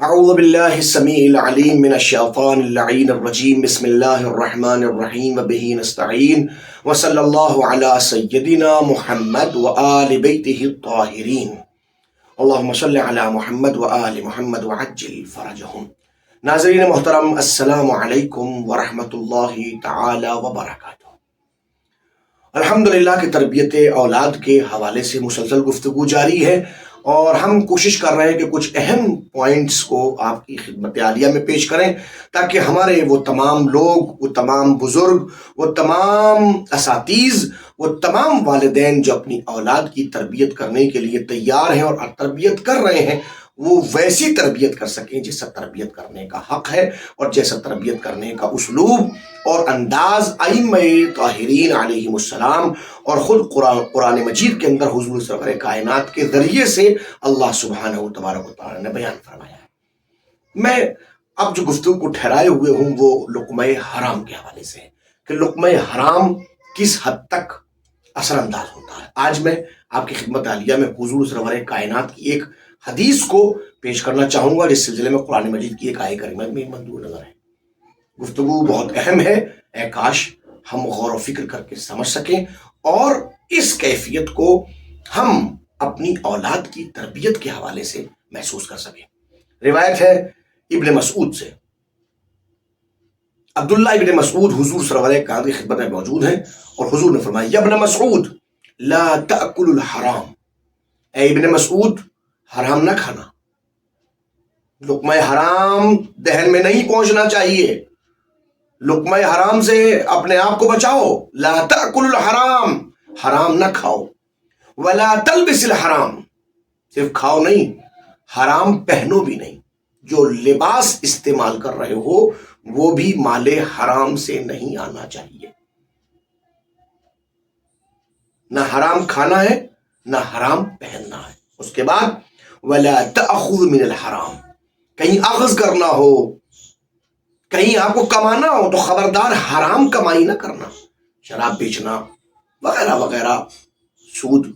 اعوذ باللہ السمیع العلیم من الشیطان اللعین الرجیم بسم اللہ الرحمن الرحیم وبہ نستعین وصلی اللہ علی سیدنا محمد وآل بیتہ الطاہرین اللہم صلی علی محمد وآل محمد وعجل فرجہم۔ ناظرین محترم، السلام علیکم ورحمۃ اللہ تعالی وبرکاتہ۔ الحمدللہ کہ تربیت اولاد کے حوالے سے مسلسل گفتگو جاری ہے اور ہم کوشش کر رہے ہیں کہ کچھ اہم پوائنٹس کو آپ کی خدمت عالیہ میں پیش کریں تاکہ ہمارے وہ تمام لوگ، وہ تمام بزرگ، وہ تمام اساتذہ، وہ تمام والدین جو اپنی اولاد کی تربیت کرنے کے لیے تیار ہیں اور تربیت کر رہے ہیں، وہ ویسی تربیت کر سکیں جیسا تربیت کرنے کا حق ہے اور جیسا تربیت کرنے کا اسلوب اور انداز ائمہ طاہرین علیہم السلام اور خود قرآن مجید کے اندر حضور سرور کائنات کے ذریعے سے اللہ سبحانہ و تبارک و تعالی نے بیان فرمایا ہے۔ میں اب جو گفتگو کو ٹھہرائے ہوئے ہوں وہ لقمہ حرام کے حوالے سے ہے کہ لقمہ حرام کس حد تک اثر انداز ہوتا ہے۔ آج میں آپ کی خدمت عالیہ میں حضور سرور کائنات کی ایک حدیث کو پیش کرنا چاہوں گا جس سلسلے میں قرآن مجید کی ایک آیت کریمہ میں مندوب نظر ہے۔ گفتگو بہت اہم ہے، اے کاش ہم غور و فکر کر کے سمجھ سکیں اور اس کیفیت کو ہم اپنی اولاد کی تربیت کے حوالے سے محسوس کر سکیں۔ روایت ہے ابن مسعود سے، عبداللہ ابن مسعود حضور سرور کائنات کی خدمت میں موجود ہیں اور حضور نے فرمایا یا ابن مسعود لا تأکل الحرام، اے ابن مسعود حرام نہ کھانا، لقمہ حرام دہن میں نہیں پہنچنا چاہیے، لقمہ حرام سے اپنے آپ کو بچاؤ، لا تأکل الحرام، حرام نہ کھاؤ، ولا تلبس الحرام، صرف کھاؤ نہیں حرام پہنو بھی نہیں، جو لباس استعمال کر رہے ہو وہ بھی مال حرام سے نہیں آنا چاہیے۔ نہ حرام کھانا ہے نہ حرام پہننا ہے۔ اس کے بعد ولا تأخذ من الحرام، کہیں اخذ کرنا ہو، کہیں آپ کو کمانا ہو تو خبردار حرام کمائی نہ کرنا، شراب بیچنا وغیرہ وغیرہ، سود،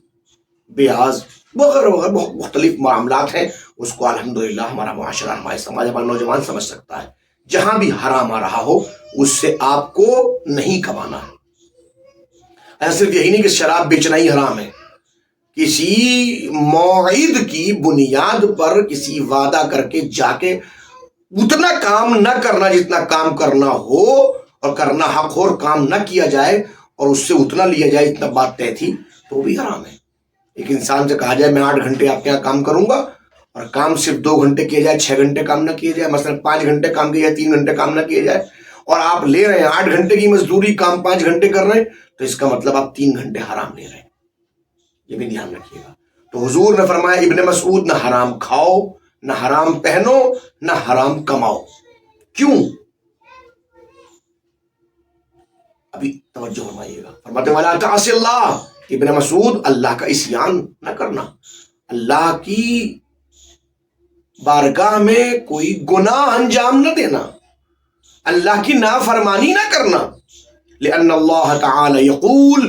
بیاز وغیرہ وغیرہ مختلف معاملات ہیں، اس کو الحمدللہ ہمارا معاشرہ، ہمارے سماج، ہمارا نوجوان سمجھ سکتا ہے۔ جہاں بھی حرام آ رہا ہو اس سے آپ کو نہیں کمانا ہے۔ ایسا صرف یہی نہیں کہ شراب بیچنا ہی حرام ہے، کسی موعد کی بنیاد پر کسی وعدہ کر کے جا کے اتنا کام نہ کرنا جتنا کام کرنا ہو اور کرنا حق ہو اور کام نہ کیا جائے اور اس سے اتنا لیا جائے اتنا بات طے تھی تو وہ بھی حرام ہے۔ ایک انسان سے کہا جائے میں 8 گھنٹے آپ کے یہاں کام کروں گا اور کام صرف 2 گھنٹے کیا جائے، 6 گھنٹے کام نہ کیا جائے، مثلا 5 گھنٹے کام کیا جائے، 3 گھنٹے کام نہ کیا جائے، اور آپ لے رہے ہیں 8 گھنٹے کی مزدوری، کام 5 گھنٹے کر رہے ہیں، تو اس کا مطلب آپ 3 گھنٹے حرام لے رہے ہیں، یہ بھی دھیان رکھیے گا۔ تو حضور نے فرمایا ابن مسعود نہ حرام کھاؤ، نہ حرام پہنو، نہ حرام کماؤ۔ کیوں؟ ابھی توجہ فرمائیے گا، فرماتے ہیں وَلَا تَعْصِ اللَّهَ، ابن مسعود اللہ کا عصیان نہ کرنا، اللہ کی بارگاہ میں کوئی گناہ انجام نہ دینا، اللہ کی نافرمانی نہ کرنا، لأن اللہ تعالی یقول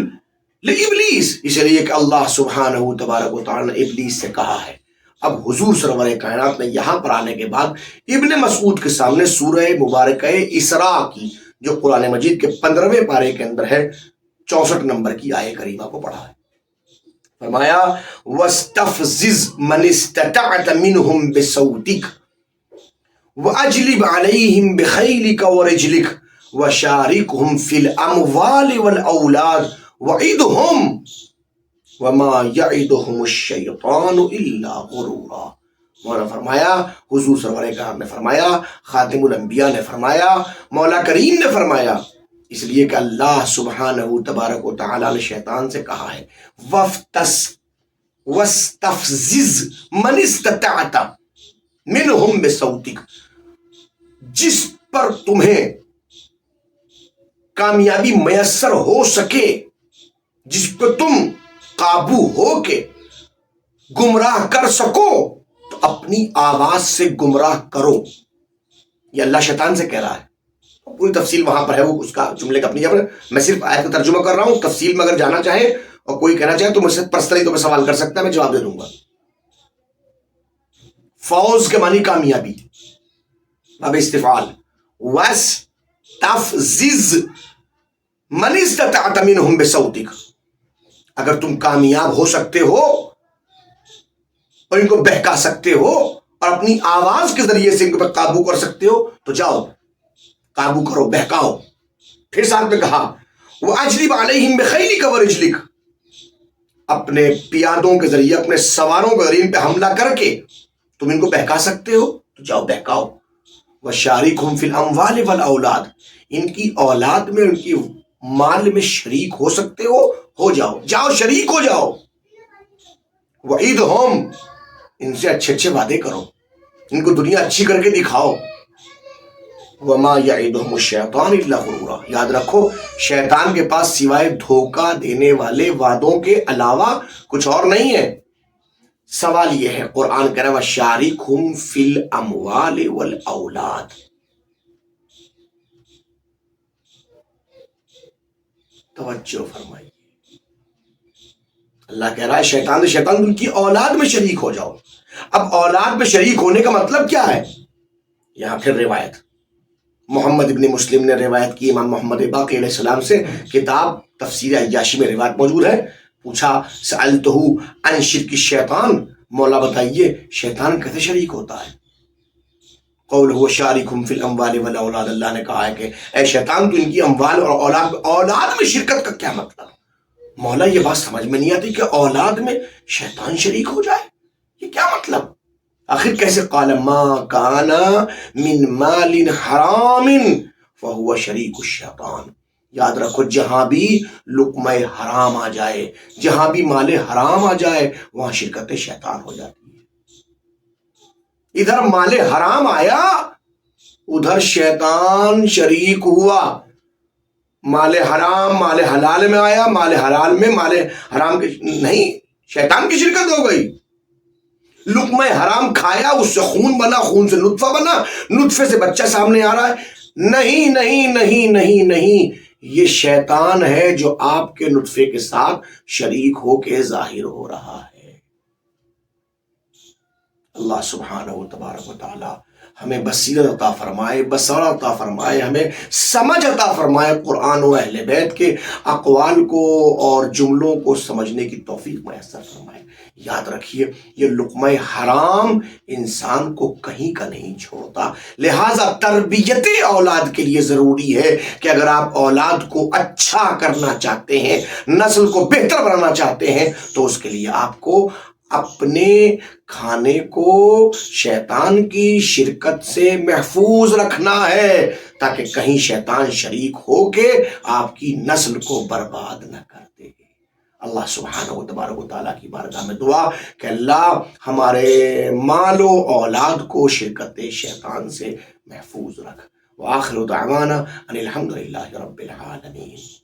لابلیس، اس لیے کہ اللہ سبحانہ تبارک و تعالی نے ابلیس سے کہا ہے۔ اب حضور سرور کائنات نے یہاں پر آنے کے بعد ابن مسعود کے سامنے سورہ مبارکہ اسراء کی جو قرآن مجید کے 15ویں پارے کے اندر ہے 64 نمبر کی آیت کریمہ کو پڑھا ہے۔ فرمایا وَاسْتَفْزِزْ مَنِ اسْتَطَعْتَ مِنْهُمْ بِصَوْتِكَ وَأَجْلِبْ عَلَيْهِمْ بِخَيْلِكَ وَرِجْلِكَ وَشَارِكْهُمْ فِي الْأَمْوَالِ وَالْأَوْلَادِ وَعِدْهُمْ وَمَا يَعِدُهُمُ الشَّيْطَانُ إِلَّا غُرُورًا۔ مولا فرمایا، حضور سرور کائنات نے فرمایا، خاتم الانبیاء نے فرمایا، مولا کریم نے فرمایا، اس لیے کہ اللہ سبحانہ تبارک و تعالی نے شیطان سے کہا ہے وَاسْتَفْزِزْ مَنِ اسْتَطَعْتَ مِنْهُمْ بِصَوْتِكَ، جس پر تمہیں کامیابی میسر ہو سکے، جس پر تم قابو ہو کے گمراہ کر سکو تو اپنی آواز سے گمراہ کرو۔ یہ اللہ شیطان سے کہہ رہا ہے، پوری تفصیل وہاں پر ہے، وہ اس کا جملے کا اپنی جگہ پر، میں صرف آیت کا ترجمہ کر رہا ہوں، تفصیل میں اگر جانا چاہیں اور کوئی کہنا چاہے تو مجھ سے پرسنلی تو میں سوال کر سکتا ہے، میں جواب دے دوں گا۔ فوز کے معنی کامیابی، باب استفعال، وَاسْتَفْزِزْ مَنِ اسْتَطَعْتَ مِنْهُمْ بِصَوْتِكَ، اگر تم کامیاب ہو سکتے ہو اور ان کو بہکا سکتے ہو اور اپنی آواز کے ذریعے سے ان پر قابو کر سکتے ہو تو جاؤ قابو کرو، بہکاؤ۔ پھر ساتھ میں کہا وَأَجْلِبْ عَلَيْهِمْ بِخَيْلِكَ وَرِجْلِكَ، اپنے پیادوں کے ذریعے، اپنے سواروں کے ذریعے ان پہ حملہ کر کے تم ان کو بہکا سکتے ہو تو جاؤ بہکاؤ۔ وَشَارِكْهُمْ فِي الْأَمْوَالِ وَالْأَوْلَادِ، ان کی اولاد میں، ان کی مال میں شریک ہو سکتے ہو جاؤ، جاؤ شریک ہو جاؤ۔ وَعِدْهُمْ، ان سے اچھے اچھے وعدے کرو، ان کو دنیا اچھی کر کے دکھاؤ۔ وَمَا يَعِدُهُمُ الشَّيْطَانُ إِلَّا غُرُورًا، یاد رکھو شیطان کے پاس سوائے دھوکہ دینے والے وعدوں کے علاوہ کچھ اور نہیں ہے۔ سوال یہ ہے، قرآن کہہ رہا ہے وَشَارِكْهُمْ فِي الْأَمْوَالِ وَالْأَوْلَادِ، توجہ فرمائیے، اللہ کہہ رہا ہے شیطان ان کی اولاد میں شریک ہو جاؤ۔ اب اولاد میں شریک ہونے کا مطلب کیا ہے؟ یہاں پھر روایت محمد ابن مسلم نے روایت کی امام محمد باقر علیہ السلام سے، کتاب تفسیر عیاشی میں روایت موجود ہے۔ پوچھا سألتہ عن شرک الشیطان، مولا بتائیے شیطان کیسے شریک ہوتا ہے؟ قولہ وشارکہم فی الاموال والاولاد، اللہ نے کہا ہے کہ اے شیطان تو ان کی اموال اور اولاد میں شرکت کا کیا مطلب؟ مولا یہ بات سمجھ میں نہیں آتی کہ اولاد میں شیطان شریک ہو جائے، یہ کیا مطلب؟ آخر کیسے؟ قال ما کان من مال حرام فهو شریک الشیطان، یاد رکھو جہاں بھی لقمہ حرام آ جائے، جہاں بھی مال حرام آ جائے وہاں شرکت شیطان ہو جاتی ہے۔ ادھر مال حرام آیا ادھر شیطان شریک ہوا، مال حرام مال حلال میں آیا، مال حلال میں مال حرام کے نہیں، شیطان کی شرکت ہو گئی۔ لقمہ حرام کھایا، اس سے خون بنا، خون سے نطفہ بنا، نطفے سے بچہ سامنے آ رہا ہے، نہیں نہیں نہیں نہیں نہیں، یہ شیطان ہے جو آپ کے نطفے کے ساتھ شریک ہو کے ظاہر ہو رہا ہے۔ اللہ سبحانہ و تبارک و تعالی ہمیں بصیرت عطا فرمائے، بصارت عطا فرمائے، ہمیں سمجھ عطا فرمائے، قرآن و اہل بیت کے اقوال کو اور جملوں کو سمجھنے کی توفیق میسر فرمائے۔ یاد رکھیے یہ لقمہ حرام انسان کو کہیں کا نہیں چھوڑتا، لہٰذا تربیت اولاد کے لیے ضروری ہے کہ اگر آپ اولاد کو اچھا کرنا چاہتے ہیں، نسل کو بہتر بنانا چاہتے ہیں تو اس کے لیے آپ کو اپنے کھانے کو شیطان کی شرکت سے محفوظ رکھنا ہے، تاکہ کہیں شیطان شریک ہو کے آپ کی نسل کو برباد نہ کر دے۔ اللہ سبحانہ و تبارک و تعالیٰ کی بارگاہ میں دعا کہ اللہ ہمارے مال و اولاد کو شرکت شیطان سے محفوظ رکھ۔ وآخر دعوانا ان الحمد للہ رب العالمین۔